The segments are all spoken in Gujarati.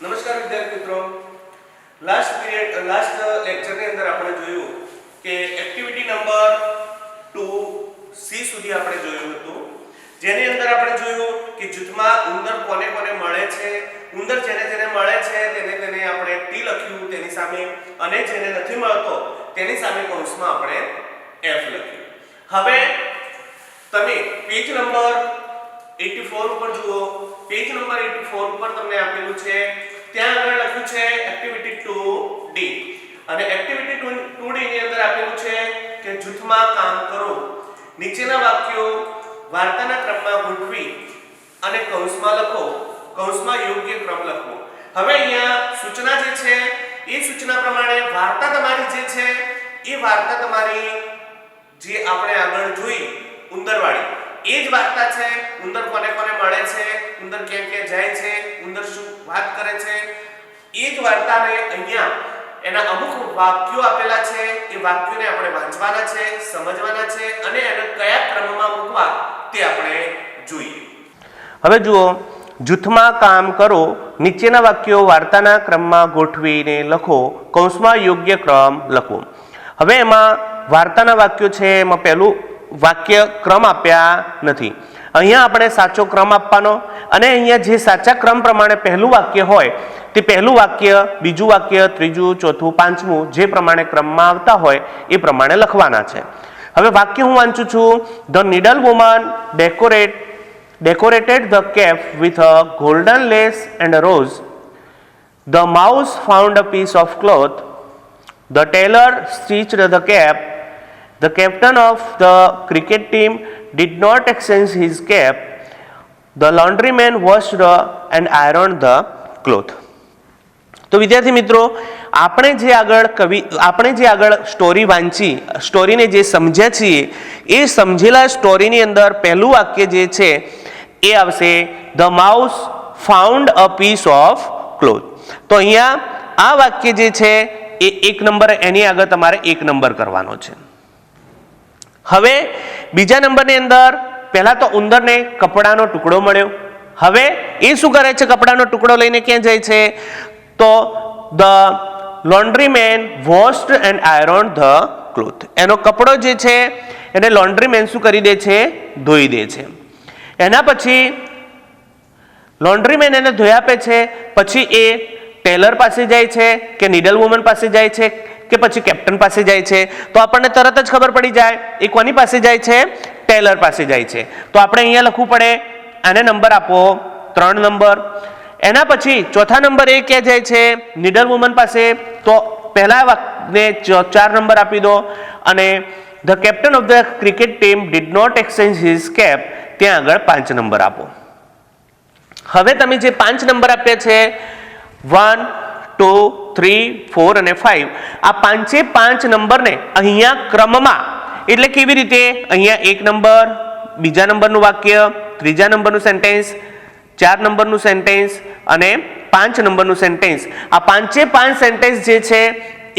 નમસ્કાર વિદ્યાર્થી મિત્રો, લાસ્ટ લેક્ચર ની અંદર આપણે જોયું કે એક્ટિવિટી નંબર 2C સુધી આપણે જોયું હતું, જેની અંદર આપણે જોયું કે જૂથમાં ઉંદર કોને કોને મળે છે, ઉંદર જેને જેને મળે છે તેને આપણે T લખ્યું તેની સામે, અને જેને નથી મળતો તેની સામે કૌંસમાં આપણે F લખ્યું. હવે તમે પેજ નંબર 84 ઉપર જુઓ. પેજ નંબર 84 ઉપર તમને આપેલું છે, ત્યાં આગળ લખ્યું છે એક્ટિવિટી 2D, અને એક્ટિવિટી 2D ની અંદર આપેલું છે કે જૂથમાં કામ કરો, નીચેના વાક્યો વાર્તાના ક્રમમાં ગોઠવી અને કૌંસમાં લખો, કૌંસમાં યોગ્ય ક્રમ લખો. હવે અહીંયા સૂચના જે છે એ સૂચના પ્રમાણે વાર્તા તમારી જે છે એ વાર્તા તમારી જે આપણે આગળ જોઈ ઉંદરવાળી એ જ વાર્તા છે. ઉંદર કોને કોને મળે છે, ઉંદર ક્યાં ક્યાં જાય છે, ઉંદર શું વાત કરે છે, એ જ વાર્તાને અહીંયા એના અમુક વાક્યો આપેલા છે, એ વાક્યોને આપણે વાંચવાના છે, સમજવાના છે, અને એને કયા ક્રમમાં મૂકવા તે આપણે જોઈએ. હવે જુઓ, જૂથમાં કામ કરો, નીચેના વાક્યો વાર્તાના ક્રમમાં ગોઠવીને લખો, કૌંસમાં યોગ્ય ક્રમ લખો. હવે એમાં વાર્તાના વાક્યો છે, એમાં પહેલું વાક્ય ક્રમ આપ્યા નથી. અહીંયા આપણે સાચો ક્રમ આપવાનો, અને અહીંયા જે સાચા ક્રમ પ્રમાણે પહેલું વાક્ય હોય તે પહેલું વાક્ય, બીજું વાક્ય, ત્રીજું, ચોથું, પાંચમું જે પ્રમાણે ક્રમમાં આવતા હોય એ પ્રમાણે લખવાના છે. હવે વાક્ય હું વાંચું છું. The needle woman decorated the cap with a golden lace and a rose. The mouse found a piece of cloth. The tailor stitched the cap. The captain of the cricket team did not exchange his cap. The laundryman washed and ironed the cloth. તો વિદ્યાર્થી મિત્રો, આપણે જે આગળ સ્ટોરી વાંચી, સ્ટોરીને જે સમજ્યા છીએ એ સમજેલા સ્ટોરીની અંદર પહેલું વાક્ય જે છે એ આવશે the mouse found a piece of cloth. તો અહીંયા આ વાક્ય જે છે એ 1 નંબર, એની આગળ તમારે 1 નંબર કરવાનો છે. હવે બીજા નંબરની અંદર પહેલા તો ઉંદરને કપડાનો ટુકડો મળ્યો. હવે એ શું કરે છે? કપડાનો ટુકડો લઈને ક્યાં જાય છે? તો the laundryman washed and ironed the cloth. એનો કપડો જે છે એને લોન્ડ્રીમેન શું કરી દે છે? ધોઈ દે છે. એના પછી લોન્ડ્રીમેન એને ધોઈ આપે છે, પછી એ ટેલર પાસે જાય છે કે નીડલ વુમન પાસે જાય છે કે પછી કેપ્ટન પાસે જાય છે? તો આપણને તરત જ ખબર પડી જાય એ કોની પાસે જાય છે? ટેલર પાસે જાય છે. તો આપણે અહીંયા લખવું પડે, આને નંબર આપો 3 નંબર. એના પછી ચોથા નંબર એ ક્યાં જાય છે? નીડલ વુમન પાસે. તો પહેલા વાક્યને 4 નંબર આપી દો, અને the captain of the cricket team did not exchange his cap, ત્યાં આગળ 5 નંબર આપો. હવે તમે જે 5 નંબર આપ્યા છે 1, 2, 3, 4 અને 5, આ 5 નંબરને અહીંયા ક્રમમાં, એટલે કેવી રીતે? અહીંયા 1 નંબર, બીજા નંબરનું વાક્ય, ત્રીજા નંબરનું સેન્ટેન્સ, 4 નંબરનું સેન્ટેન્સ અને 5 નંબરનું સેન્ટેન્સ. આ 5 સેન્ટેન્સ જે છે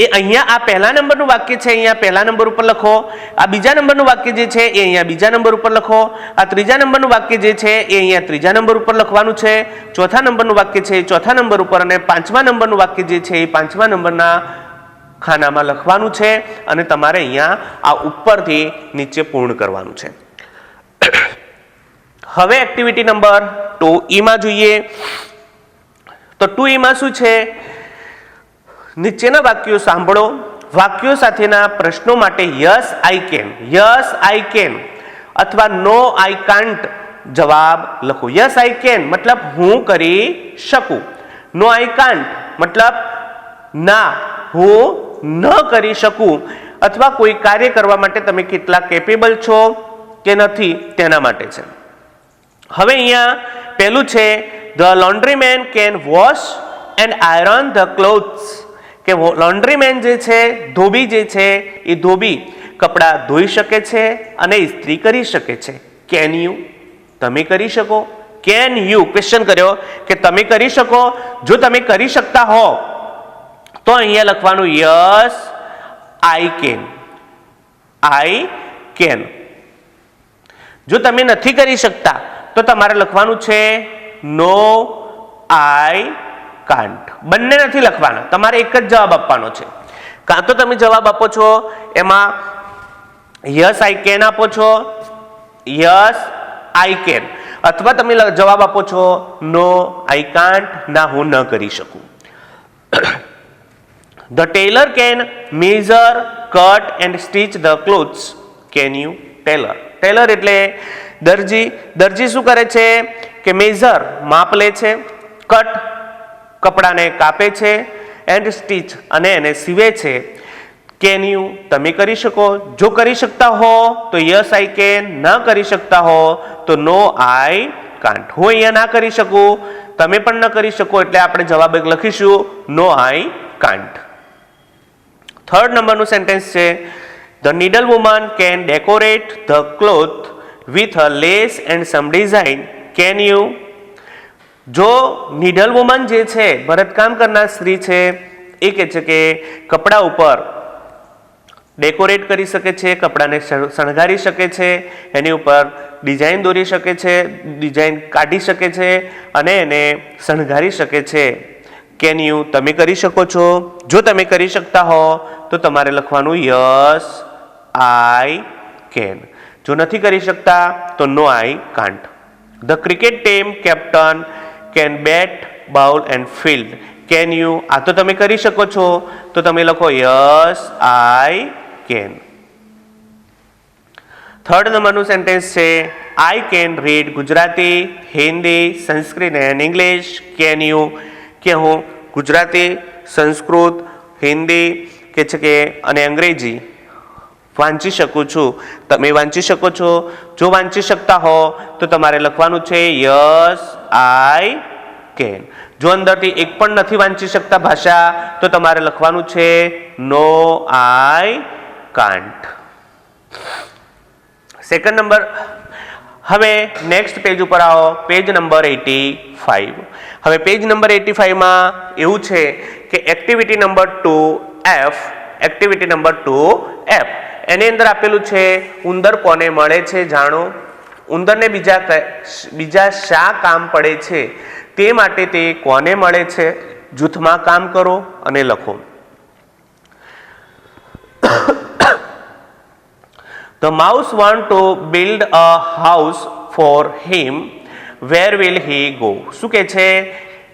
એ અહીંયા આ પહેલા નંબરનું વાક્ય છે, અહીંયા પહેલા નંબર ઉપર લખો. આ બીજા નંબરનું વાક્ય જે છે એ અહીંયા બીજા નંબર ઉપર લખો. આ ત્રીજા નંબરનું વાક્ય જે છે એ અહીંયા ત્રીજા નંબર ઉપર લખવાનું છે. ચોથા નંબરનું વાક્ય છે એ ચોથા નંબર ઉપર, અને 5મા નંબરનું વાક્ય જે છે એ 5મા નંબરના ખાનામાં લખવાનું છે, અને તમારે અહીંયા આ ઉપરથી નીચે પૂર્ણ કરવાનું છે. હવે એક્ટિવિટી નંબર 2E માં જોઈએ. તો 2E માં શું છે? નીચેના વાક્યો સાંભળો, વાક્યો સાથેના પ્રશ્નો માટે યસ આઈ કેન અથવા નો આઈ કાન્ટ જવાબ લખો. યસ આઈ કેન મતલબ હું કરી શકું, નો આઈ કાન્ટ મતલબ ના હું ન કરી શકું, અથવા કોઈ કાર્ય કરવા માટે તમે કેટલા કેપેબલ છો કે નથી તેના માટે છે. હવે અહીંયા પહેલું છે the laundryman can wash and iron the clothes, કે લોન્ડ્રીમેન જે છે, ધોબી જે છે એ ધોબી કપડાં ધોઈ શકે છે અને ઇસ્ત્રી કરી શકે છે. Can you? તમે કરી શકો? કેન યુ ક્વેશ્ચન કર્યો કે તમે કરી શકો. જો તમે કરી શકતા હો તો અહીંયા લખવાનું યસ આઈ કેન. જો તમે નથી કરી શકતા તો તમારે લખવાનું છે નો આઈ કાન્ટ. બંને નથી લખવાના, તમારે એક જ જવાબ આપવાનો છે. કાં તો તમે જવાબ આપો છો એમાં યસ આઈ કેન આપો છો, યસ આઈ કેન, અથવા તમે જવાબ આપો છો નો આઈ કાન્ટ, ના હું ન કરી શકું. The tailor can measure, cut and stitch the clothes. Can you? Tailor. Tailor એટલે દરજી. દરજી શું કરે છે કે મેઝર માપ લે છે, કટ કપડાને કાપે છે, એન્ડ સ્ટીચ અને એને સીવે છે. Can you? તમે કરી શકો? જો કરી શકતા હો તો યસ આઈ કેન, ન કરી શકતા હો તો નો આઈ કાન્ટ. હું અહીંયા ના કરી શકું, તમે પણ ન કરી શકો, એટલે આપણે જવાબ એક લખીશું નો આઈ કાન્ટ. થર્ડ નંબરનું સેન્ટેન્સ છે The needle woman can decorate the cloth with a lace and some design. Can you? જો નીડલ વુમન જે છે ભરતકામ કરનાર સ્ત્રી છે એ કહે છે કે કપડા ઉપર ડેકોરેટ કરી શકે છે, કપડાને શણગારી શકે છે, એની ઉપર ડિઝાઇન દોરી શકે છે, ડિઝાઇન કાઢી શકે છે અને એને શણગારી શકે છે. Can you? તમે કરી શકો છો? જો તમે કરી શકતા હો તો તમારે લખવાનું યસ આઈ કેન. જો નથી કરી શકતા તો no I can't. The cricket team captain can bat, bowl and field. Can you? આ તો તમે કરી શકો છો, તો તમે લખો યસ આઈ કેન. થર્ડ નંબરનું સેન્ટેન્સ છે I can read Gujarati, Hindi, Sanskrit and English. Can you? કે હું ગુજરાતી, સંસ્કૃત, હિન્દી કે છે કે અને અંગ્રેજી વાંચી શકું છું. તમે વાંચી શકો છો? જો વાંચી શકતા હો તો તમારે લખવાનું છે યસ આઈ કેન. જો અંદરથી એક પણ નથી વાંચી શકતા ભાષા તો તમારે લખવાનું છે નો આઈ કાન્ટ. Second number. હવે નેક્સ્ટ પેજ ઉપર આવો, પેજ નંબર 85. હવે પેજ નંબર 85 માં એવું છે કે activity number 2F, activity number 2F એની અંદર આપેલું છે ઉંદર કોને મળે છે જાણો. ઉંદરને બીજા શા કામ પડે છે તે માટે તે કોને મળે છે, જૂથમાં કામ કરો અને લખો. The mouse want to build a house for him. Where will he go? શું કહે છે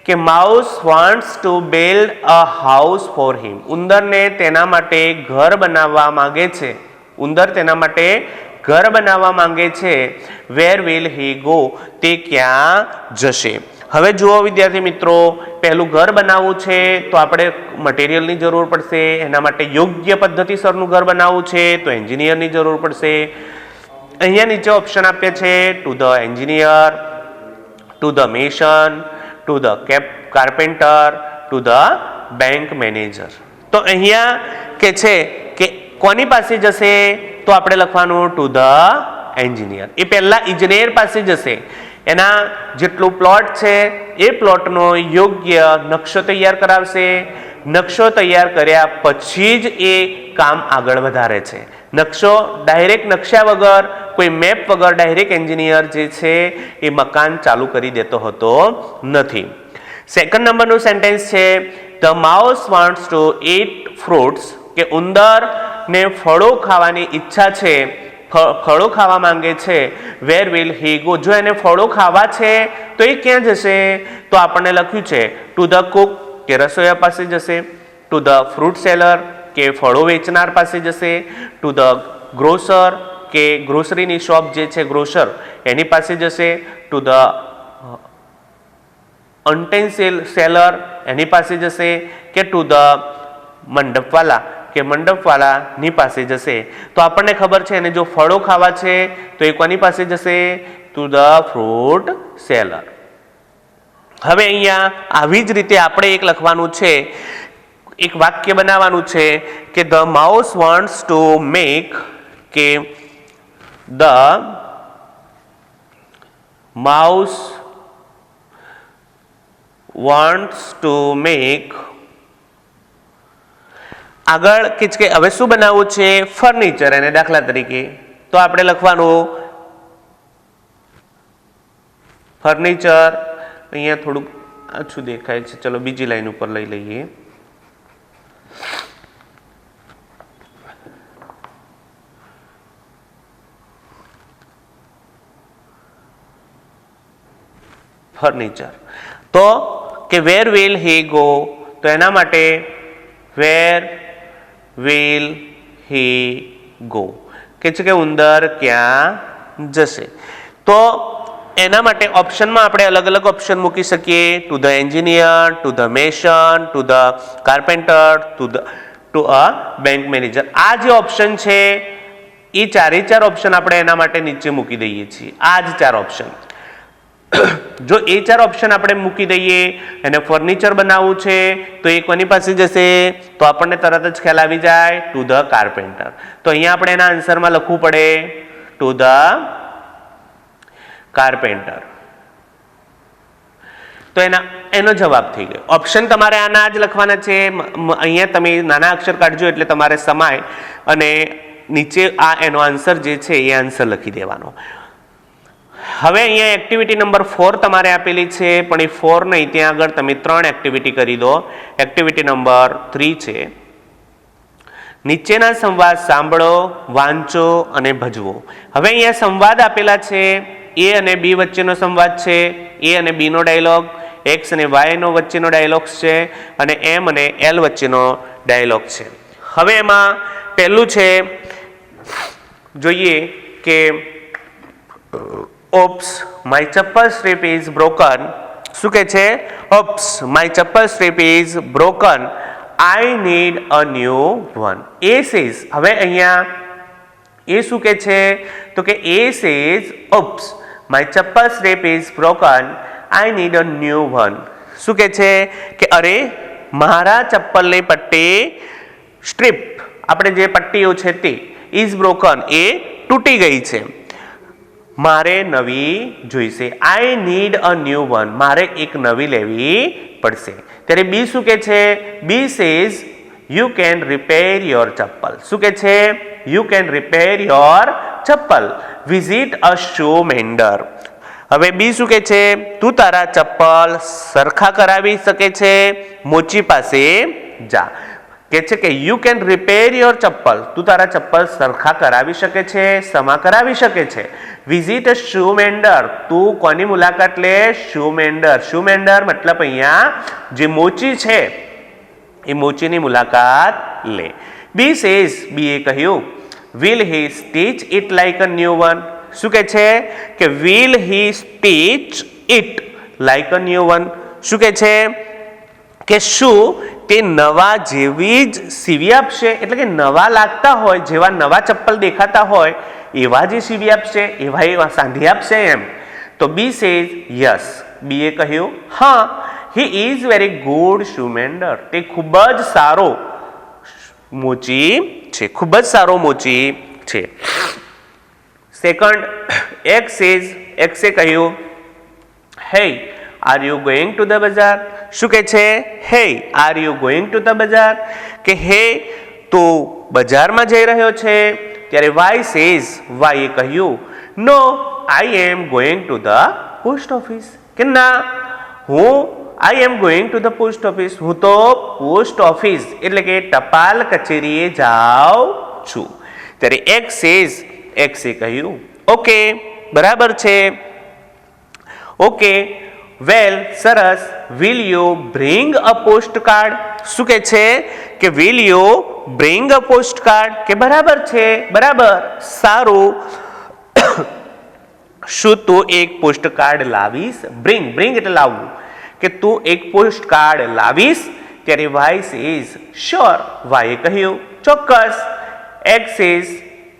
કે mouse wants to build a house for him. ઉંદરને તેના માટે ઘર બનાવવા માંગે છે. ઉંદર તેના માટે ઘર બનાવવા માંગે છે. Where will he go? તે ક્યાં જશે? હવે જુઓ વિદ્યાર્થી મિત્રો, પહેલું ઘર બનાવવું છે તો આપણે મટીરિયલની જરૂર પડશે. એના માટે યોગ્ય પદ્ધતિસરનું ઘર બનાવવું છે તો એન્જિનિયરની જરૂર પડશે. અહીંયા નીચે ઓપ્શન આપ્યા છે to the engineer, to the mason, to the carpenter, to the bank manager. તો અહીંયા કે છે કે કોની પાસે જશે તો આપણે લખવાનું ટુ ધ એન્જિનિયર. એ પહેલા ઇજનેર પાસે જશે. એના જેટલું પ્લોટ છે એ પ્લોટનો યોગ્ય નકશો તૈયાર કરાવશે. નકશો તૈયાર કર્યા પછી જ એ કામ આગળ વધારે છે. નકશો ડાયરેક્ટ નકશા વગર, કોઈ મેપ વગર ડાયરેક્ટ એન્જિનિયર જે છે એ મકાન ચાલુ કરી દેતો હતો નથી. સેકન્ડ નંબરનું સેન્ટેન્સ છે the mouse wants to eat fruits, કે ઉંદરને ફળો ખાવાની ઈચ્છા છે, ફળો ખાવા માંગે છે. Where will he go? જો એને ફળો ખાવા છે તો એ ક્યાં જશે? તો આપણને લખ્યું છે ટુ ધ કુક, કે રસોઈયા પાસે જશે, ટુ ધ ફ્રૂટ સેલર, કે ફળો વેચનાર પાસે જશે, ટુ ધ ગ્રોસર, કે ગ્રોસરીની શોપ જે છે ગ્રોસર એની પાસે જશે, ટુ ધ યુટેન્સિલ સેલર એની પાસે જશે, કે ટુ ધ મંડપવાલા, કે મંડપવાલાની પાસે જશે. તો આપણને ખબર છે એને જો ફળો ખાવા છે તો એ કોની પાસે જશે? To the fruit seller. હવે અહીંયા આવી જ રીતે આપણે એક લખવાનું છે, એક વાક્ય બનાવવાનું છે કે the mouse wants to make, કે the mouse wants to make, આગળ કે હવે શું બનાવવું છે? ફર્નિચર. એને દાખલા તરીકે તો આપણે લખવાનું ફર્નિચર. અહીંયા થોડુંક આછું દેખાય છે, ચલો બીજી લાઈન ઉપર લઈ લઈએ. ફર્નિચર. તો કે વેર વિલ હી ગો, તો એના માટે વેર વિલ હી ગો કે છે કે ઉંદર ક્યાં જશે. તો એના માટે ઓપ્શનમાં આપણે અલગ અલગ ઓપ્શન મૂકી શકીએ. To the engineer, to the mason, to the carpenter, to a bank manager. આ જે ઓપ્શન છે એ ચારે ચાર ઓપ્શન આપણે એના માટે નીચે મૂકી દઈએ છીએ. આ જ ચાર ઓપ્શન. જો એ ચાર ઓપ્શન આપણે મૂકી દઈએ, એને ફર્નિચર બનાવવું છે તો એ કોની પાસે જશે, તો આપણને તરત જ ખ્યાલ આવી જાય ટુ ધ કાર્પેન્ટર. તો અહીંયા આપણે એના આન્સરમાં લખવું પડે ટુ ધ કાર્પેન્ટર. તો એનો જવાબ થઈ ગયો. ઓપ્શન તમારે આના જ લખવાના છે. અહીંયા તમે નાના અક્ષર કાઢજો એટલે તમારે સમાય અને નીચે આ એનો આન્સર જે છે એ આન્સર લખી દેવાનો. હવે અહીંયા એક્ટિવિટી નંબર 4 તમારે આપેલી છે, પણ એ 4 નહીં, ત્યાં આગળ તમે 3 એક્ટિવિટી કરી દો. એક્ટિવિટી નંબર 3 છે, નીચેના સંવાદ સાંભળો, વાંચો અને ભજવો. હવે અહીંયા સંવાદ આપેલા છે. એ અને બી વચ્ચેનો સંવાદ છે, એ અને બી નો ડાયલોગ, એક્સ અને વાય નો વચ્ચેનો ડાયલોગ છે અને એમ અને એલ વચ્ચેનો ડાયલોગ છે. હવે એમાં પહેલું છે, જોઈએ કે ઓપ્સ માય ચપ્પલ સ્ટ્રીપ ઇઝ બ્રોકન. શું કે છે? ઓપ્સ માય ચપ્પલ strip is broken, I need a new one. A says, હવે અહીંયા એ શું કે છે? તો કે એ સેઝ ઓપ્સ માય ચપ્પલ strip is broken, I need a new one. શું કે છે? કે અરે મારા ચપ્પલની પટ્ટી, સ્ટ્રીપ આપણે જે પટ્ટીઓ છે તે, ઇઝ બ્રોકન એ તૂટી ગઈ છે, મારે નવી જોઈશે. I need a new one, મારે એક નવી લેવી પડશે. ત્યારે બી શું કે છે? B says you can repair your chappal. શું કે છે? You can repair your chappal, visit a shoe mender. હવે બી શું કે છે? તું તારા ચપ્પલ સરખા કરાવી શકે છે, મોચી પાસે જા. કે છે કે યુ કેન રિપેર યોર ચપ્પલ, તું તારા ચપ્પલ સરખા કરાવી શકે છે, સમા કરાવી શકે છે. વિઝિટ અ શૂ મેન્ડર, તું કોની મુલાકાત લે? શૂ મેન્ડર. શૂ મેન્ડર મતલબ અહીંયા જે મોચી છે એ મોચીની મુલાકાત લે. બી સેઝ, બી એ કહ્યું, will he stitch it like a new one. શું કે છે? કે will he stitch it like a new one. શું કે છે? કે શું તે નવા જેવી જ સીવી આપશે? એટલે કે નવા લાગતા હોય, જેવા નવા ચપ્પલ દેખાતા હોય એવા જે સીવી આપશે, એવા સાંધી આપશે એમ. તો બી સેઝ યસ, બી એ કહ્યું હા, હી ઇઝ વેરી ગુડ શૂ મેન્ડર, તે ખૂબ જ સારો મોચી છે, ખૂબ જ સારો મોચી છે. સેકન્ડ, એક્સ સેઝ, એક્સે કહ્યું, હે are you going to the બજાર. શું કે છે? હે are you going to the બજાર, કે હે તું બજારમાં જઈ રહ્યો છે. ત્યારે વાય સેઝ, વાય એ કહ્યું, no I am going to the post office. કે ના, I am going to the post office, હું તો પોસ્ટ ઓફિસ એટલે કે ટપાલ કચેરીએ જાઉં છું. ત્યારે એક્સ સેઝ, એક્સે કહ્યું, ઓકે બરાબર છે, ઓકે વેલ સરસ, will you bring a post card. શું કે છે? કે will you bring a post card, કે બરાબર છે, બરાબર, સારું. શું તું એક પોસ્ટ કાર્ડ લાવીશ? બ્રિંગ, બ્રિંગ એટલે લાવવું, કે તું એક પોસ્ટ કાર્ડ લાવીશ. ત્યારે વાય સેઝ શ્યોર, વાય કહ્યું ચોક્કસ. એક્સ સેઝ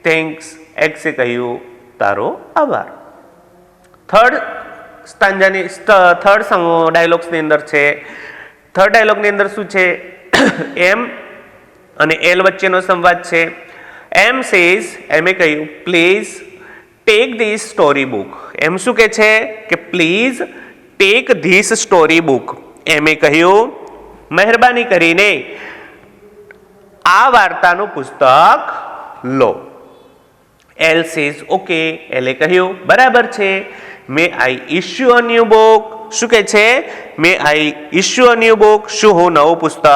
થેન્ક્સ, એક્સે કહ્યું તારો આભાર. થર્ડ ડાયલોગ્સની અંદર છે. થર્ડ ડાયલોગની અંદર શું છે? એમ અને એલ વચ્ચેનો સંવાદ છે. એમ સેઝ, એમે કહ્યું, please take this story book. M શું કે છે? કે please take this story book. એમે કહ્યું, મહેરબાની કરીને આ વાર્તાનું પુસ્તક લો. એલ સેઝ ઓકે, એલે કહ્યું બરાબર છે. મે આઈ ઇશ્યુ અ ન્યૂ બુક. શું કહે છે? મે આઈ ઇશ્યુ અ ન્યૂ બુક. શું હું નવું પુસ્તક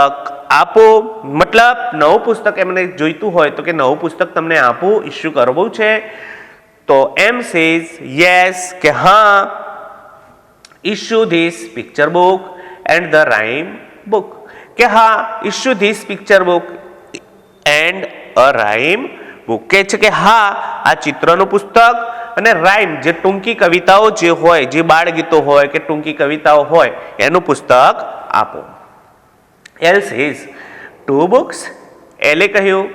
આપો? મતલબ નવું પુસ્તક એમને જોઈતું હોય તો કે નવું પુસ્તક તમને આપું, ઇશ્યુ કરવું છે. તો એમ સેઝ યસ, કે હા, issue this picture book and the rhyme book. કે હા, issue this picture book and a rhyme book. કે છે કે હા, આ ચિત્રનું પુસ્તક અને રાઇમ જે ટૂંકી કવિતાઓ જે હોય, જે બાળ ગીતો હોય કે ટૂંકી કવિતાઓ હોય એનું પુસ્તક આપો. L says 2 books. એલે કહ્યું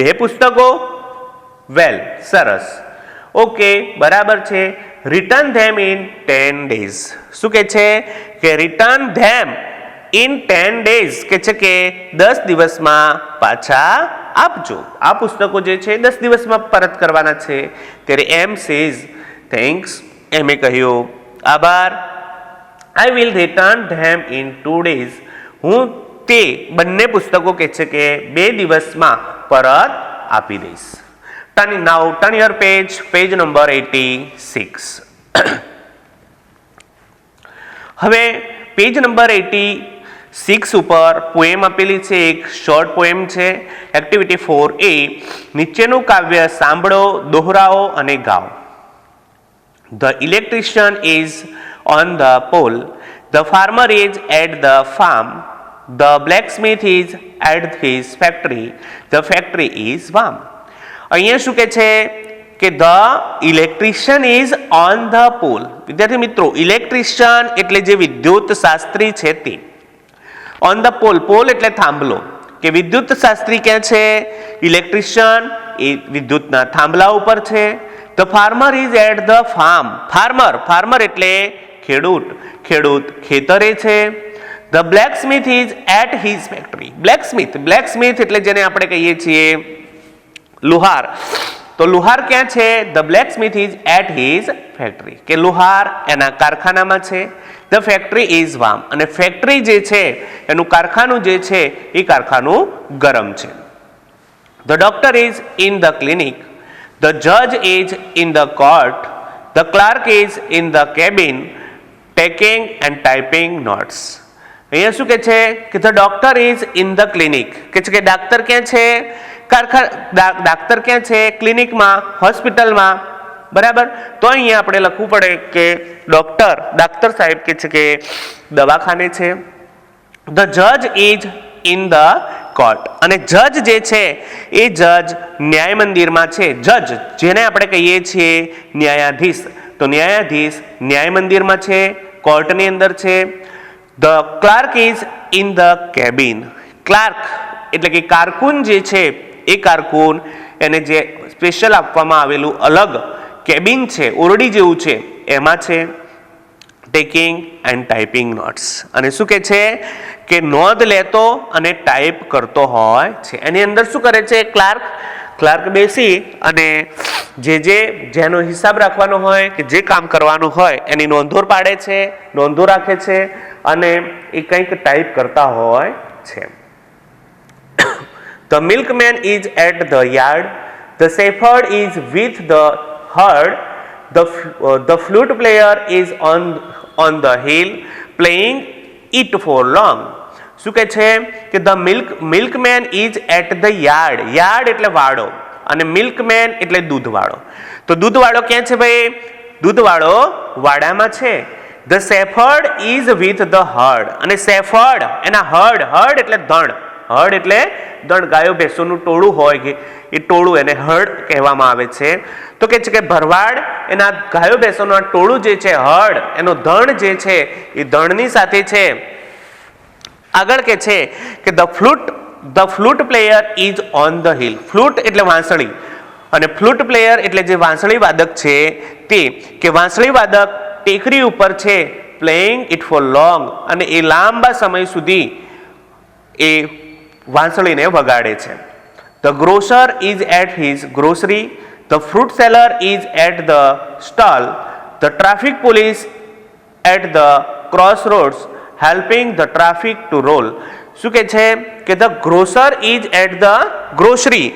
2 પુસ્તકો. વેલ, સરસ, ઓકે, બરાબર છે. Return them in 10 days. શું કે છે? કે રિટર્ન ધેમ ઇન 10 days, કે છે કે 10 દિવસમાં પાછા આપજો. આ પુસ્તકો જે છે 10 દિવસમાં પરત કરવાના છે. ત્યારે એમ સેઝ થેન્ક્સ. એમે કહ્યું આભાર. I will return them in 2 days. હું તે બંને પુસ્તકો કે છે કે 2 દિવસમાં પરત આપી દઈશ. Turn your page number 86. હવે પેજ નંબર 86 ઉપર પોએમ આપેલી છે, એક શોર્ટ પોએમ છે. એક્ટિવિટી 4A, નીચેનું કાવ્ય સાંભળો, દોહરાવો અને ગાઓ. The electrician is on the pole. The farmer is at the farm. The blacksmith is at his factory. The factory is warm. અહીંયા શું કે છે કે the electrician is on the pole. વિદ્યાર્થી મિત્રો, ઇલેક્ટ્રિશિયન એટલે જે વિદ્યુત શાસ્ત્રી છે તે. ઓન ધ પોલ, પોલ એટલે થાંભલો, કે વિદ્યુત શાસ્ત્રી ક્યાં છે? ઇલેક્ટ્રિશિયન એ વિદ્યુતના થાંભલા ઉપર છે. The farmer is at the farm. Farmer એટલે ખેડૂત, ખેડૂત ખેતરે છે. The blacksmith is at his factory. Blacksmith એટલે જેને આપણે કહીએ છીએ લુહાર. તો લુહાર ક્યાં છે? The blacksmith is at his factory, કે લુહાર એના કારખાનામાં છે. ધ ફેક્ટરી ઇઝ વાર્મ, અને ફેક્ટરી જે છે એનું કારખાનું જે છે એ કારખાનું ગરમ છે. The doctor is in the clinic. The જજ is in the court. The clerk is in the cabin taking and typing notes. અહીંયા શું કે છે કે the doctor is in the clinic, કે છે કે ડાક્ટર ક્યાં છે? ડાક્ટર ક્યાં છે? ક્લિનિકમાં, હોસ્પિટલમાં. બરાબર. તો અહીંયા આપણે લખવું પડે કે ડાક્ટર સાહેબ કે છે કે દવાખાને છે. ધ જજ ઇઝ ઇન ધ કોર્ટ, અને જજ જે છે એ જજ ન્યાય મંદિરમાં છે. જજ જેને આપણે કહીએ છીએ ન્યાયાધીશ, તો ન્યાયાધીશ ન્યાય મંદિરમાં છે, કોર્ટની અંદર છે. The clerk is in the cabin. Clerk એટલે કે કારકુન જે છે એ કારકુન, એને જે સ્પેશિયલ આપવામાં આવેલું અલગ કેબિન છે, ઓરડી જેવું છે, એમાં છે. ટેકિંગ એન્ડ ટાઈપિંગ નોટ્સ, અને શું કે છે કે નોંધ લેતો અને ટાઈપ કરતો હોય છે. એની અંદર શું કરે છે ક્લાર્ક બેસી અને જેનો હિસાબ રાખવાનો હોય કે જે કામ કરવાનું હોય એની નોંધો પાડે છે, નોંધો રાખે છે, અને એ કંઈક ટાઈપ કરતા હોય છે. The milkman is at the yard. The shepherd is with the herd. The flute player is on the hill playing it for long. શું કહે છે કે the milkman is at the yard. Yard એટલે વાડો, અને મિલ્કમેન એટલે દૂધવાળો. તો દૂધવાળો ક્યાં છે ભાઈ? દૂધવાળો વાડામાં છે. The shepherd is with the herd, અને shepherd એના હર્ડ એટલે ધણ. હર્ડ એટલે ધણ, ગાયો ભેંસોનું ટોળું હોય કે એ ટોળું, એને હર્ડ કહેવામાં આવે છે. તો કે છે કે ભરવાડ એના ગાયો ભેંસોનું ટોળું જે છે, હર્ડ એનો ધણ જે છે એ ધણની સાથે છે. આગળ કે છે કે the flute player is on the hill. Flute એટલે વાંસળી, અને ફ્લૂટ પ્લેયર એટલે જે વાંસળી વાદક છે તે, કે વાંસળી વાદક ટેકરી ઉપર છે. પ્લેઇંગ ઇટ ફોર લોંગ, અને એ લાંબા સમય સુધી એ વાંસળીને વગાડે છે. The grocer is at his grocery. The fruit seller is at the stall. The traffic police at the cross roads helping the traffic to roll. શું કે છે કે the grocer is at the grocery,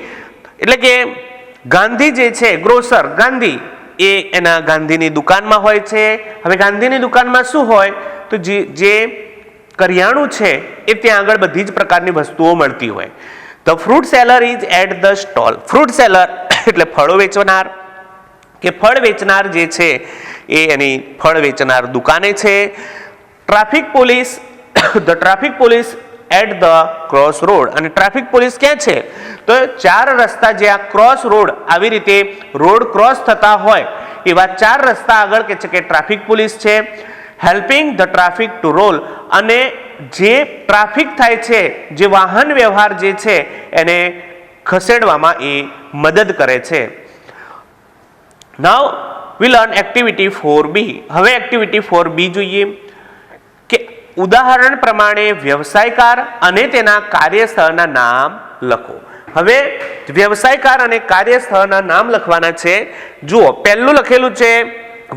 એટલે કે ગાંધી જે છે, ગ્રોસર ગાંધી એ એના ગાંધીની દુકાનમાં હોય છે. હવે ગાંધીની દુકાનમાં શું હોય તો જે કરિયાણું છે એ ત્યાં આગળ બધી જ પ્રકારની વસ્તુઓ મળતી હોય. The fruit seller is at the stall. Fruit seller એટલે ફળો વેચનાર કે ફળ વેચનાર જે છે એ એની ફળ વેચનાર દુકાને છે. Traffic police the traffic police at the cross road. અને ટ્રાફિક પોલીસ ક્યાં છે તો 4 રસ્તા જ્યાં ક્રોસ રોડ આવી રીતે રોડ ક્રોસ થતા હોય એવા 4 રસ્તા આગળ કે છે કે ટ્રાફિક પોલીસ છે. Helping the traffic to roll. અને જે ટ્રાફિક થાય છે જે વાહન વ્યવહાર જે છે એને ખસેડવામાં એ મદદ કરે છે. નાઉ વી લર્ન એક્ટિવિટી 4B. હવે એક્ટિવિટી 4B જોઈએ કે ઉદાહરણ પ્રમાણે વ્યવસાયકાર અને તેના કાર્યસ્થળના નામ લખો. હવે વ્યવસાયકાર અને કાર્યસ્થળના નામ લખવાના છે. જુઓ પહેલું લખેલું છે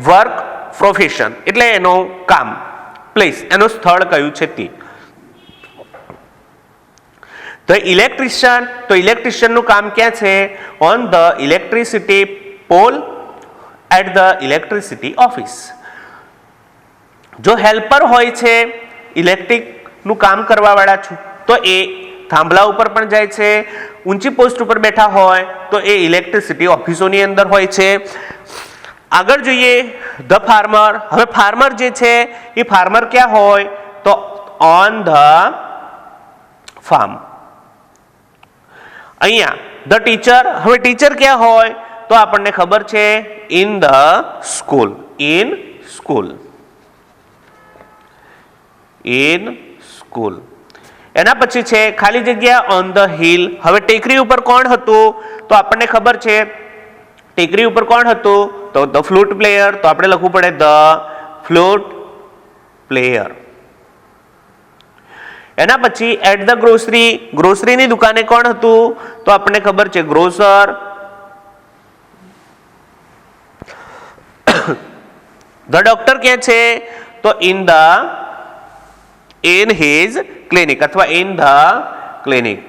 વર્ક પ્રોફેશન એટલે એનું કામ, પ્લેસ એનું સ્થળ કયું છે તે. ધ ઇલેક્ટ્રિશિયન તો ઇલેક્ટ્રિશિયનનું કામ ક્યાં છે on the electricity pole at the electricity office. જો હેલ્પર હોય છે ઇલેક્ટ્રિકનું કામ કરવાવાળા છું તો એ થાંભલા ઉપર પણ જાય છે. ઊંચી પોસ્ટ ઉપર બેઠા હોય તો એ ઇલેક્ટ્રિસિટી ઓફિસોની અંદર હોય છે. આગળ જોઈએ ધ ફાર્મર. હવે ફાર્મર જે છે એ ફાર્મર ક્યાં હોય તો ઓન ધ ફાર્મ. અહીંયા ધ ટીચર. હવે ટીચર ક્યાં હોય તો આપણને ખબર છે in the school. In school. In school. એના પછી છે ખાલી જગ્યા ઓન ધ હિલ. હવે ટેકરી ઉપર કોણ હતું તો આપણને ખબર છે ટેકરી ઉપર કોણ હતું તો ધ ફ્લૂટ પ્લેયર. તો આપણે લખવું પડે ધ ફ્લૂટ પ્લેયર. એના પછી એટ ધ ગ્રોસરી. ગ્રોસરીની દુકાને કોણ હતું તો આપણને ખબર છે ગ્રોસર. ધ ડોક્ટર ક્યાં છે તો ઇન હિઝ ક્લિનિક અથવા ઇન ધ ક્લિનિક.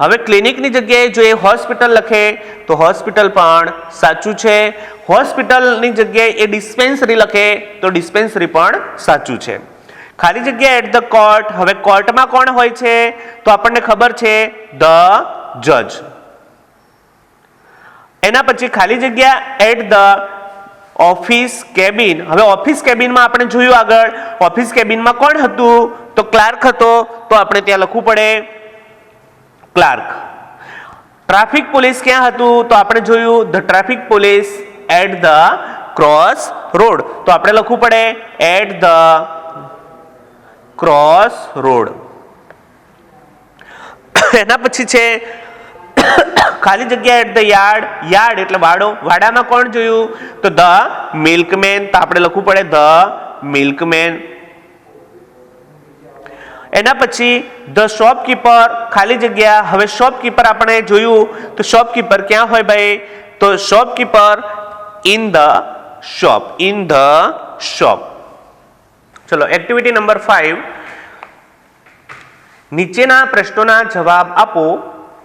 હવે ક્લિનિકની જગ્યાએ જો એ હોસ્પિટલ લખે તો હોસ્પિટલ પણ સાચું છે. હોસ્પિટલની જગ્યાએ એ ડિસ્પેન્સરી લખે તો ડિસ્પેન્સરી પણ સાચું છે. ખાલી જગ્યા એટ ધ કોર્ટ. હવે કોર્ટમાં કોણ હોય છે તો આપણને ખબર છે ધ જજ. એના પછી ખાલી જગ્યા એટ ધ ઓફિસ કેબિન. હવે ઓફિસ કેબિનમાં આપણે જોયું આગળ ઓફિસ કેબિનમાં કોણ હતું તો ક્લાર્ક હતો તો આપણે ત્યાં લખવું પડે ક્લાર્ક. ટ્રાફિક પોલીસ ક્યાં હતું તો આપણે જોયું the traffic police at the cross road. તો આપણે લખવું પડે એટ ધ ક્રોસ રોડ. એના પછી છે ખાલી જગ્યા એટ ધ યાર્ડ. યાર્ડ એટલે વાડો. વાડામાં કોણ જોયું તો ધ મિલ્કમેન. તો આપણે લખવું પડે ધ મિલ્કમેન. એના પછી ધ શોપકીપર. ખાલી જગ્યા. હવે શોપકીપર આપણે જોયું તો શોપકીપર ક્યાં હોય ભાઈ તો shopkeeper in the shop. In the shop. ચલો એક્ટિવિટી નંબર 5. નીચેના પ્રશ્નોના જવાબ આપો.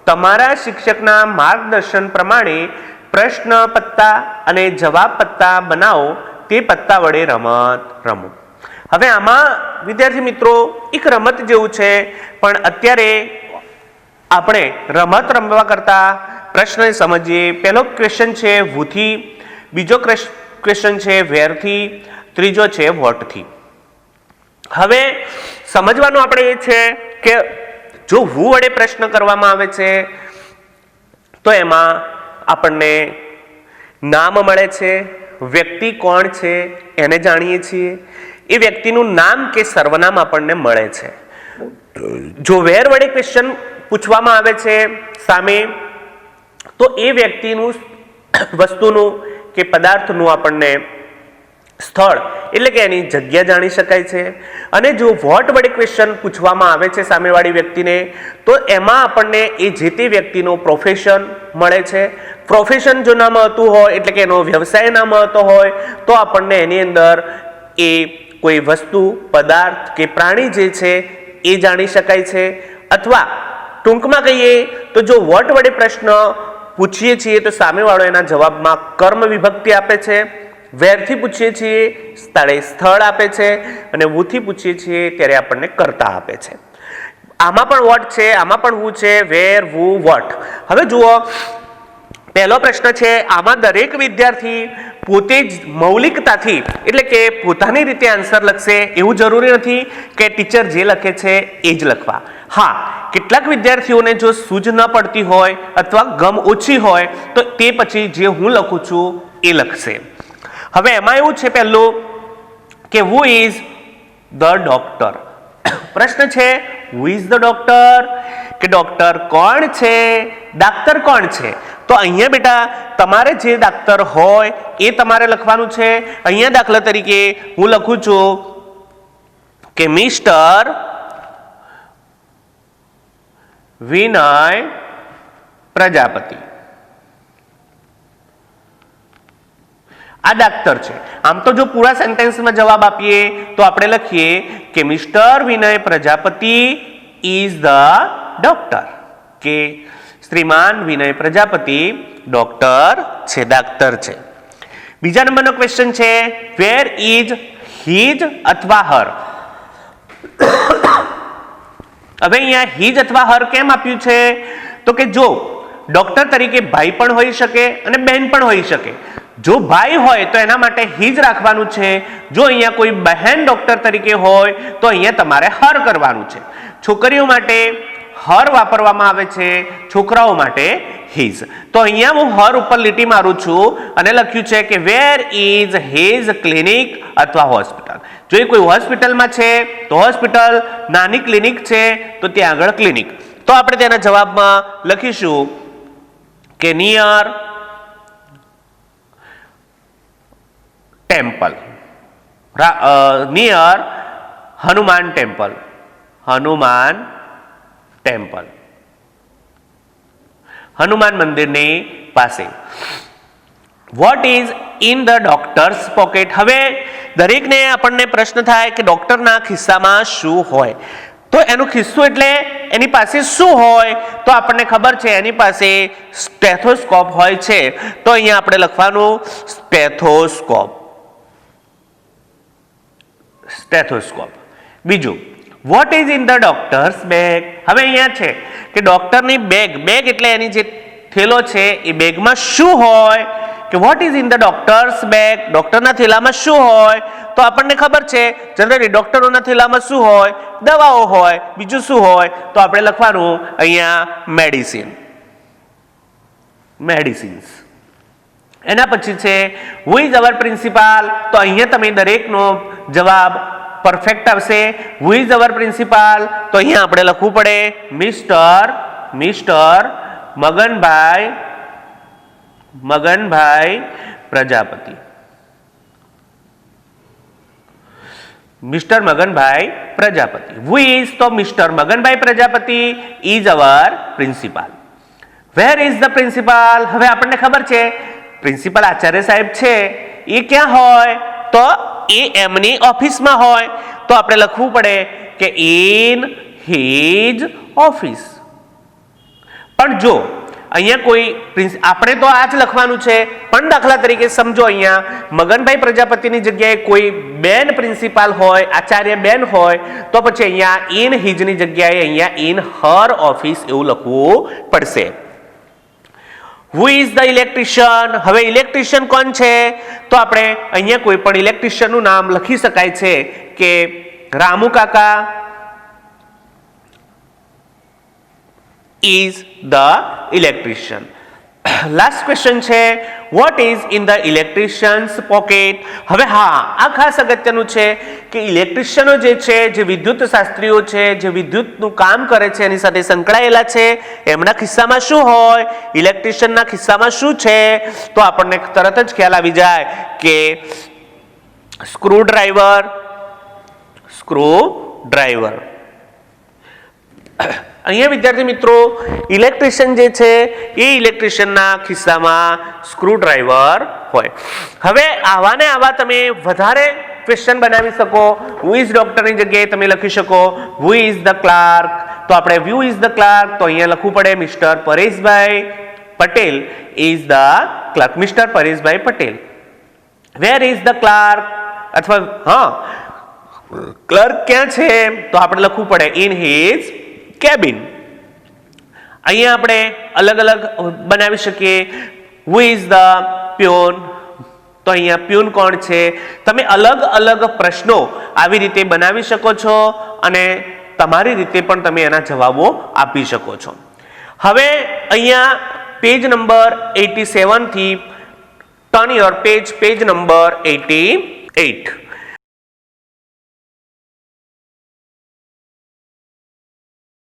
તમારા શિક્ષકના માર્ગદર્શન પ્રમાણે પ્રશ્ન પત્તા અને જવાબ પત્તા બનાવો. તે પત્તા વડે રમત રમો. હવે આમાં વિદ્યાર્થી મિત્રો એક રમત જેવું છે પણ અત્યારે આપણે રમત રમવા કરતા પ્રશ્ન સમજીએ. પહેલો ક્વેશ્ચન છે વુથી, બીજો ક્વેશ્ચન છે વેરથી, ત્રીજો છે વોટથી. હવે સમજવાનું આપણે એ છે કે જો વુ વડે પ્રશ્ન કરવામાં આવે છે તો એમાં આપણને નામ મળે છે, વ્યક્તિ કોણ છે એને જાણીએ છીએ, એ વ્યક્તિનું નામ કે સર્વનામ આપણને મળે છે. જો વેર વડે ક્વેશ્ચન પૂછવામાં આવે છે સામે તો એ વ્યક્તિનું વસ્તુનું કે પદાર્થનું આપણને સ્થળ એટલે કે એની જગ્યા જાણી શકાય છે. અને જો વોટ વડે ક્વેશ્ચન પૂછવામાં આવે છે સામેવાળી વ્યક્તિને તો એમાં આપણને એ જે તે વ્યક્તિનો પ્રોફેશન મળે છે. પ્રોફેશન જો ના મળતું હોય એટલે કે એનો વ્યવસાય ના મળતો હોય તો આપણને એની અંદર એ કોઈ વસ્તુ, પદાર્થ કે પ્રાણી જે છે એ જાણી શકાય છે. અથવા ટૂંકમાં કહીએ તો જો વોટ વડે પ્રશ્ન પૂછીએ છીએ તો સામેવાળો એના જવાબમાં કર્મ વિભક્તિ આપે છે, વેરથી પૂછીએ છીએ ત્યારે સ્થળ આપે છે, અને વુથી પૂછીએ છીએ ત્યારે આપણને કર્તા આપે છે. આમાં પણ વોટ છે, આમાં પણ વુ છે, વેર, વુ, વોટ. હવે જુઓ, પહેલો પ્રશ્ન છે, આમાં દરેક વિદ્યાર્થી પોતે જ મૌલિકતાથી એટલે કે પોતાની રીતે આન્સર લખશે એવું જરૂરી નથી કે ટીચર જે લખે છે એ જ લખવા. હા, કેટલાક વિદ્યાર્થીઓને જો સૂઝ ન પડતી હોય અથવા ગમ ઓછી હોય તો તે પછી જે હું લખું છું એ લખશે. હવે એમાં એવું છે પહેલું કે હુ ઇઝ ધ ડોક્ટર. પ્રશ્ન છે હુ ઇઝ ધ ડોક્ટર, કે ડોક્ટર કોણ છે, ડાક્ટર કોણ છે. તો અહીંયા બેટા તમારે જે ડાક્ટર હોય એ તમારે લખવાનું છે. અહીંયા દાખલા તરીકે હું લખું છું કે મિસ્ટર વિનય પ્રજાપતિ. આ ડાક્ટર છે. આમ તો જો પૂરા સેન્ટેન્સમાં જવાબ આપીએ તો આપણે લખીએ કે mister Vinay Prajapati is the doctor, કે શ્રીમાન વિનય પ્રજાપતિ ડોક્ટર છે, ડાક્ટર છે. બીજા નંબરનો ક્વેશ્ચન છે વેર ઇઝ હિઝ અથવા હર. હવે અહીંયા હિઝ અથવા હર કેમ આપ્યું છે તો કે જો ડોક્ટર તરીકે ભાઈ પણ હોઈ શકે અને બહેન પણ હોઈ શકે. જો ભાઈ હોય તો એના માટે હિઝ રાખવાનું છે. જો અહીંયા કોઈ બહેન ડોક્ટર તરીકે હોય તો અહીંયા તમારે હર કરવાનું છે. છોકરીઓ માટે હર વાપરવામાં આવે છે, છોકરાઓ માટે હિઝ. તો અહીંયા હું હર ઉપર લીટી મારું છું અને લખ્યું છે કે વેર ઇઝ હિઝ ક્લિનિક અથવા હોસ્પિટલ. જો એ કોઈ હોસ્પિટલમાં છે તો હોસ્પિટલ, નાની ક્લિનિક છે તો ત્યાં આગળ ક્લિનિક. તો આપણે તેના જવાબમાં લખીશું કે near temple, near Hanuman temple, Hanuman temple, Hanuman મંદિરની પાસે. Vote is in the doctors pocket. હવે દરેકને આપણને પ્રશ્ન થાય કે ડોક્ટરના ખિસ્સામાં શું હોય. તો એનું ખિસ્સું એટલે એની પાસે શું હોય, તો આપણને ખબર છે એની પાસે સ્ટેથોસ્કોપ હોય છે. તો અહીંયા આપણે લખવાનું સ્ટેથોસ્કોપ, સ્ટેથોસ્કોપ. બીજું vote is in the doctor's bag. હવે અહીંયા છે કે ડોક્ટરની બેગ, બેગ એટલે એની જે થેલો છે એ બેગમાં શું હોય, કે what is in the doctor's bag. ડોક્ટરના થેલામાં શું હોય, તો આપણને ખબર છે જનરલી ડોક્ટરોના થેલામાં શું હોય, દવાઓ હોય. બીજું શું હોય તો આપણે લખવાનું અહીંયા મેડિસિન, મેડિસિન્સ. એના પછી છે હુ ઇઝ અવર પ્રિન્સિપાલ. તો અહીંયા તમે દરેકનો જવાબ પરફેક્ટ આવશે. હુ ઇઝ અવર પ્રિન્સિપાલ તો અહીંયા આપણે લખવું પડે mister Maganbhai, Maganbhai Prajapati. Mister Maganbhai Prajapati. Who is તો mister Maganbhai Prajapati is our principal. Where is the principal. હવે આપણને ખબર છે પ્રિન્સિપાલ આચાર્ય સાહેબ છે એ ક્યાં હોય, તો એ એમની ઓફિસમાં હોય. તો આપણે લખવું પડે કે ઇન હિઝ ઓફિસ. પણ જો અહીંયા કોઈ આપણે તો આ જ લખવાનું છે, પણ દાખલા તરીકે સમજો અહીંયા મગનભાઈ પ્રજાપતિની જગ્યાએ કોઈ બેન પ્રિન્સિપાલ હોય, આચાર્ય બેન હોય, તો પછી અહીંયા ઇન હિઝની જગ્યાએ અહીંયા ઇન હર ઓફિસ એવું લખવું પડશે. હુ ઇઝ ધ ઇલેક્ટ્રિશિયન. હવે ઇલેક્ટ્રિશિયન કોણ છે, તો આપણે અહીંયા કોઈ પણ ઇલેક્ટ્રિશિયનનું નામ લખી શકાય છે કે રામુ કાકા is the electrician. Last question છે what is in the electrician's pocket. હવે હા, આ ખાસ અગત્યનું છે કે ઇલેક્ટ્રિશિયનો જે છે, જે વિદ્યુત શાસ્ત્રીઓ છે, જે વિદ્યુતનું કામ કરે છે, એની સાથે સંકળાયેલા છે, એમના ખિસ્સામાં શું હોય, ઇલેક્ટ્રિશિયનના ખિસ્સામાં શું છે, તો આપણને તરત જ ખ્યાલ આવી જાય કે સ્ક્રૂ ડ્રાઈવર, સ્ક્રૂ ડ્રાઈવર. અહીંયા વિદ્યાર્થી મિત્રો ઇલેક્ટ્રિશિયન જે છે એ ઇલેક્ટ્રિશિયનના ખિસ્સામાં સ્ક્રૂ ડ્રાઈવર હોય. હવે આવા ને આવા તમે વધારે ક્વેશ્ચન બનાવી શકો. હુ ઇઝ ડોક્ટરની જગ્યાએ તમે લખી શકો હુ ઇઝ ધ ક્લાર્ક. તો આપણે હુ ઇઝ ધ ક્લાર્ક તો અહીંયા લખવું પડે mister Pareshbhai, Patel is the clerk. Mister Pareshbhai Patel. Wear is the clerk? અથવા હા, ક્લર્ક ક્યાં છે? તો આપણે લખવું પડે ઇન હિઝ કેબિન. અહીંયા આપણે અલગ અલગ બનાવી શકીએ. Who is the peon? તો અહીંયા પ્યુન કોણ છે? તમે અલગ અલગ પ્રશ્નો આવી રીતે બનાવી શકો છો અને તમારી રીતે પણ તમે એના જવાબો આપી શકો છો. હવે અહીંયા પેજ નંબર 87 થી ટર્ન યોર પેજ નંબર 88.